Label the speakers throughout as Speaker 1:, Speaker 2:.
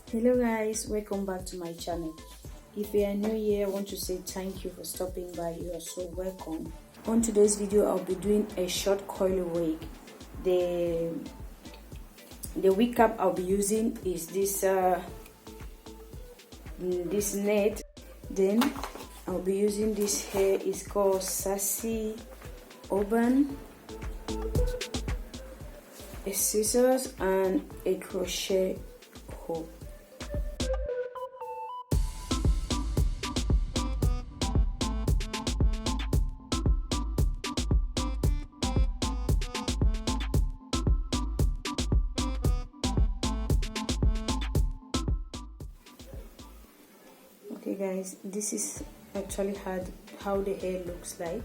Speaker 1: Hello guys, welcome back to my channel. If you are new here, I want to say thank you for stopping by. You are so welcome. On today's video, I'll be doing a short coil wig. The wig cap I'll be using is this net. Then I'll be using this hair. It's called Sassy Urban. A scissors and a crochet hook. Okay guys, this is actually how the hair looks like.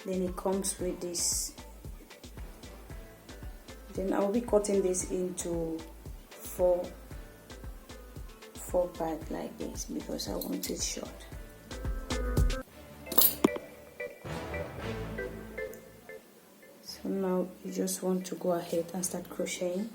Speaker 1: Then it comes with this. Then I'll be cutting this into four parts like this because I want it short. So now you just want to go ahead and start crocheting.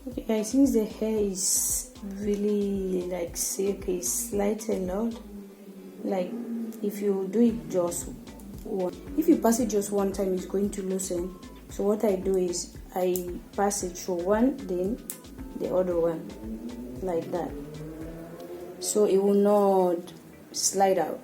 Speaker 1: Okay guys, since the hair is really like silky, it slides a lot. Like if you do it just one, if you pass it just one time, it's going to loosen. So what I do is I pass it through one, then the other one, like that, so it will not slide out.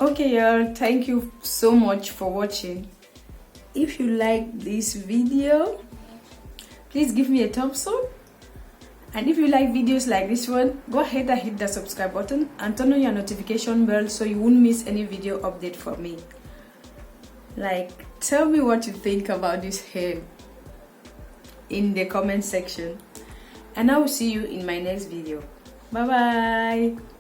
Speaker 1: Okay y'all, thank you so much for watching. If you like this video, please give me a thumbs up. And if you like videos like this one, go ahead and hit the subscribe button and turn on your notification bell so you won't miss any video update from me. Like, tell me what you think about this hair in the comment section. And I will see you in my next video. Bye bye.